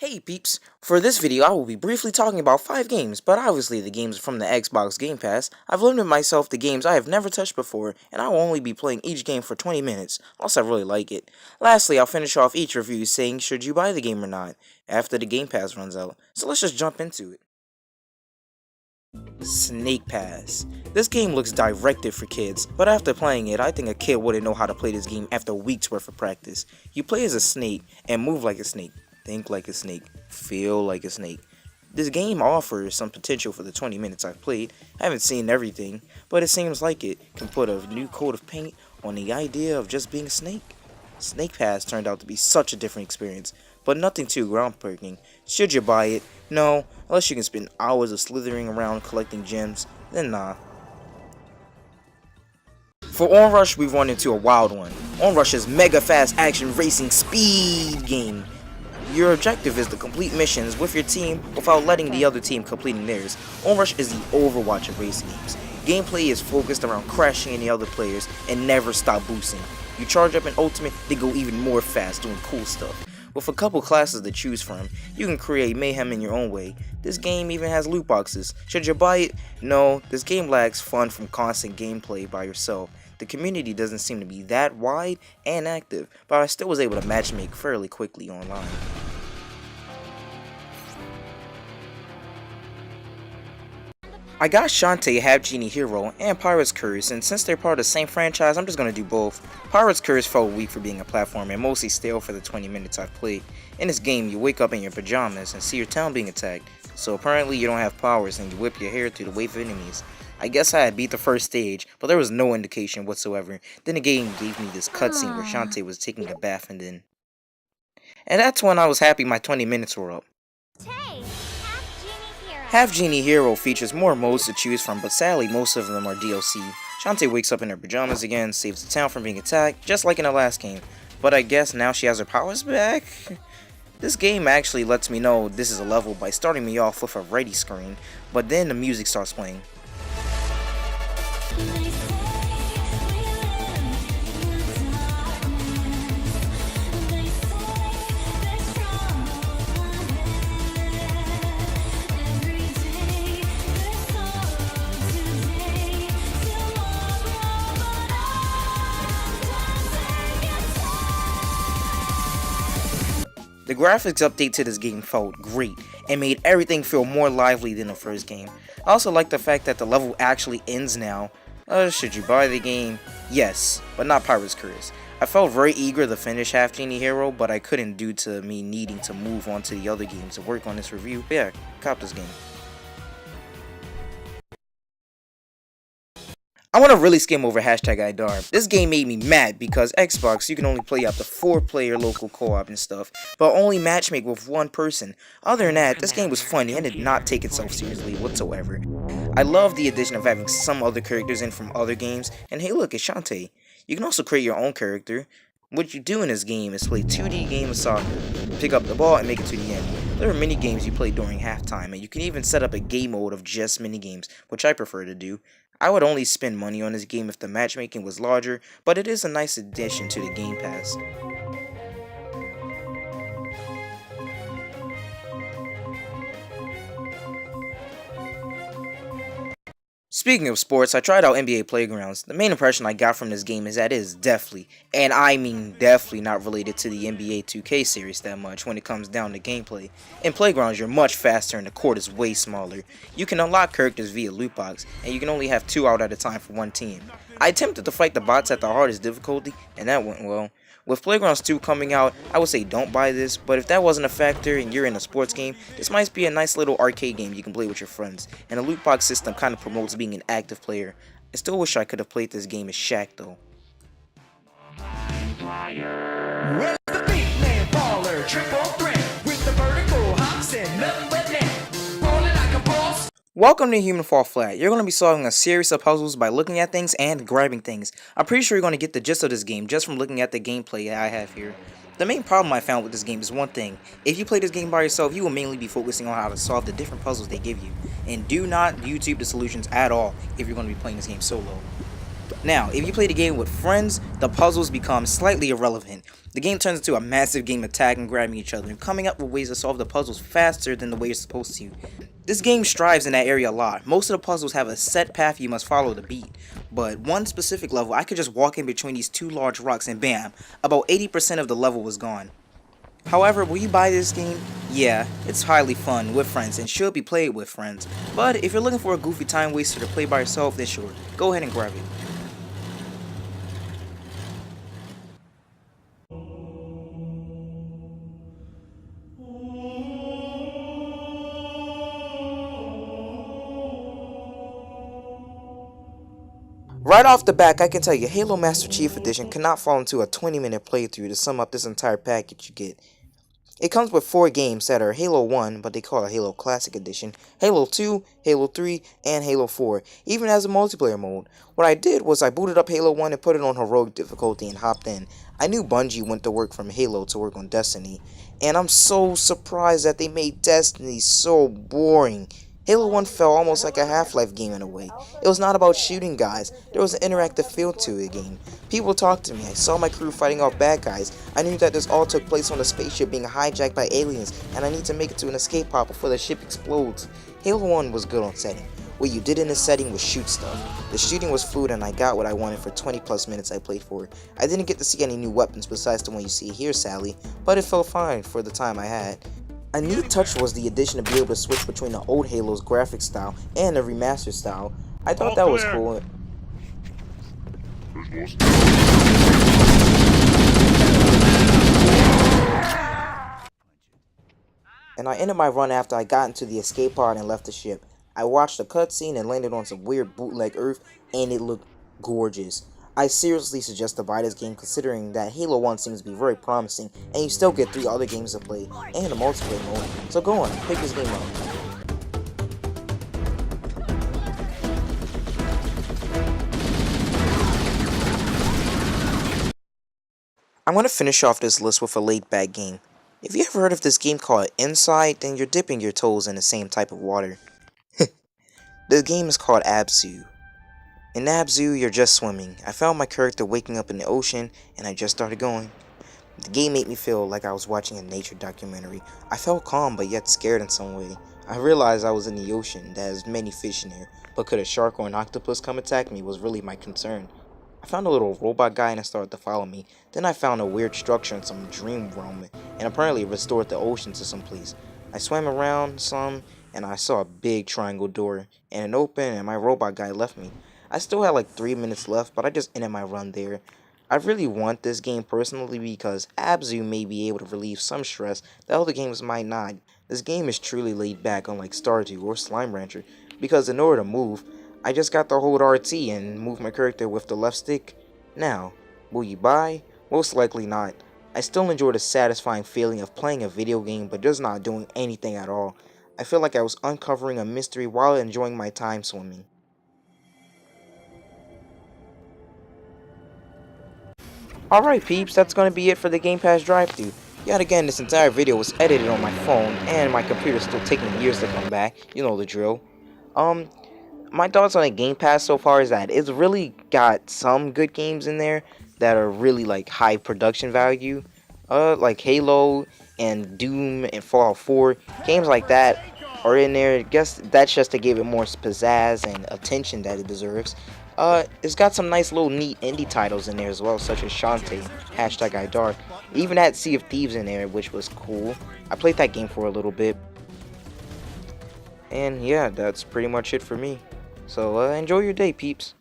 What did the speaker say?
Hey peeps, for this video I will be briefly talking about 5 games, but obviously the games from the Xbox Game Pass. I've limited myself to games I have never touched before, and I will only be playing each game for 20 minutes, unless I really like it. Lastly, I'll finish off each review saying should you buy the game or not, after the Game Pass runs out. So let's just jump into it. Snake Pass. This game looks directed for kids, but after playing it, I think a kid wouldn't know how to play this game after weeks worth of practice. You play as a snake and move like a snake. Think like a snake, feel like a snake. This game offers some potential for the 20 minutes I've played. I haven't seen everything, but it seems like it can put a new coat of paint on the idea of just being a snake. Snake Pass turned out to be such a different experience, but nothing too groundbreaking. Should you buy it? No, unless you can spend hours of slithering around collecting gems, then nah. For Onrush, we've run into a wild one. Onrush is mega fast action racing speed game. Your objective is to complete missions with your team without letting the other team completing theirs. Onrush is the Overwatch of racing games. Gameplay is focused around crashing into other players and never stop boosting. You charge up an ultimate, they go even more fast doing cool stuff. With a couple classes to choose from, you can create mayhem in your own way. This game even has loot boxes. Should you buy it? No, this game lacks fun from constant gameplay by yourself. The community doesn't seem to be that wide and active, but I still was able to matchmake fairly quickly online. I got Shantae, Half Genie Hero, and Pirate's Curse, and since they're part of the same franchise, I'm just gonna do both. Pirate's Curse felt weak for being a platform and mostly stale for the 20 minutes I've played. In this game, you wake up in your pajamas and see your town being attacked, so apparently you don't have powers and you whip your hair through the wave of enemies. I guess I had beat the first stage, but there was no indication whatsoever. Then the game gave me this cutscene where Shantae was taking a bath and that's when I was happy my 20 minutes were up. Half Genie Hero features more modes to choose from, but sadly most of them are DLC. Shantae wakes up in her pajamas again, saves the town from being attacked, just like in the last game. But I guess now she has her powers back? This game actually lets me know this is a level by starting me off with a ready screen, but then the music starts playing. The graphics update to this game felt great and made everything feel more lively than the first game. I also like the fact that the level actually ends now. Should you buy the game? Yes, but not Pirate's Curse. I felt very eager to finish Half Genie Hero, but I couldn't due to me needing to move on to the other games to work on this review. But yeah, cop this game. I want to really skim over #IDARB. This game made me mad because Xbox, you can only play up to 4-player local co-op and stuff, but only matchmake with one person. Other than that, this game was funny and did not take itself seriously whatsoever. I love the addition of having some other characters in from other games, and hey look, it's Shantae. You can also create your own character. What you do in this game is play 2D game of soccer, pick up the ball and make it to the end. There are many games you play during halftime, and you can even set up a game mode of just mini games, which I prefer to do. I would only spend money on this game if the matchmaking was larger, but it is a nice addition to the Game Pass. Speaking of sports, I tried out NBA Playgrounds. The main impression I got from this game is that it is definitely, and I mean definitely, not related to the NBA 2K series that much when it comes down to gameplay. In Playgrounds, you're much faster and the court is way smaller. You can unlock characters via loot box, and you can only have 2 out at a time for one team. I attempted to fight the bots at the hardest difficulty, and that went well. With Playgrounds 2 coming out, I would say don't buy this, but if that wasn't a factor and you're in a sports game, this might be a nice little arcade game you can play with your friends, and the loot box system kind of promotes being an active player. I still wish I could have played this game as Shaq though. Where's the big man baller, triple threat, with the vertical hops and nothing but net. Welcome to Human Fall Flat. You're going to be solving a series of puzzles by looking at things and grabbing things. I'm pretty sure you're going to get the gist of this game just from looking at the gameplay that I have here. The main problem I found with this game is one thing. If you play this game by yourself, you will mainly be focusing on how to solve the different puzzles they give you. And do not YouTube the solutions at all if you're going to be playing this game solo. Now, if you play the game with friends, the puzzles become slightly irrelevant. The game turns into a massive game of attacking and grabbing each other and coming up with ways to solve the puzzles faster than the way you're supposed to. This game strives in that area a lot. Most of the puzzles have a set path you must follow to beat, but one specific level I could just walk in between these two large rocks and bam, about 80% of the level was gone. However, will you buy this game? Yeah, it's highly fun with friends and should be played with friends, but if you're looking for a goofy time waster to play by yourself, then sure, go ahead and grab it. Right off the back, I can tell you, Halo Master Chief Edition cannot fall into a 20-minute playthrough to sum up this entire package you get. It comes with 4 games that are Halo 1, but they call it Halo Classic Edition, Halo 2, Halo 3, and Halo 4, even as a multiplayer mode. What I did was I booted up Halo 1 and put it on heroic difficulty and hopped in. I knew Bungie went to work from Halo to work on Destiny, and I'm so surprised that they made Destiny so boring. Halo 1 felt almost like a Half-Life game in a way. It was not about shooting guys, there was an interactive feel to the game. People talked to me, I saw my crew fighting off bad guys, I knew that this all took place on a spaceship being hijacked by aliens, and I need to make it to an escape pod before the ship explodes. Halo 1 was good on setting. What you did in this setting was shoot stuff. The shooting was fluid and I got what I wanted for 20 plus minutes I played for. I didn't get to see any new weapons besides the one you see here sadly, but it felt fine for the time I had. A neat touch was the addition to be able to switch between the old Halo's graphic style and the remastered style. I thought that was cool. And I ended my run after I got into the escape pod and left the ship. I watched a cutscene and landed on some weird bootleg Earth, and it looked gorgeous. I seriously suggest to buy this game considering that Halo 1 seems to be very promising, and you still get 3 other games to play, and a multiplayer mode, so go on, pick this game up. I'm going to finish off this list with a laid-back game. If you ever heard of this game called Inside, then you're dipping your toes in the same type of water. The game is called Abzu. In Abzu, you're just swimming. I found my character waking up in the ocean, and I just started going. The game made me feel like I was watching a nature documentary. I felt calm, but yet scared in some way. I realized I was in the ocean, that has many fish in there, but could a shark or an octopus come attack me was really my concern. I found a little robot guy and it started to follow me. Then I found a weird structure in some dream realm, and apparently restored the ocean to some place. I swam around some, and I saw a big triangle door, and it opened, and my robot guy left me. I still had like 3 minutes left, but I just ended my run there. I really want this game personally because Abzu may be able to relieve some stress that other games might not. This game is truly laid back unlike Stardew or Slime Rancher, because in order to move, I just got to hold RT and move my character with the left stick. Now, will you buy? Most likely not. I still enjoy the satisfying feeling of playing a video game but just not doing anything at all. I feel like I was uncovering a mystery while enjoying my time swimming. Alright peeps, that's going to be it for the Game Pass drive-thru. Yet again, this entire video was edited on my phone, and my computer's still taking years to come back. You know the drill. My thoughts on the Game Pass so far is that it's really got some good games in there that are really like high production value. Like Halo and Doom and Fallout 4. Games like that are in there. I guess that's just to give it more pizzazz and attention that it deserves. It's got some nice little neat indie titles in there as well, such as Shantae, #iDark. It even had Sea of Thieves in there, which was cool. I played that game for a little bit. And yeah, that's pretty much it for me. So enjoy your day, peeps.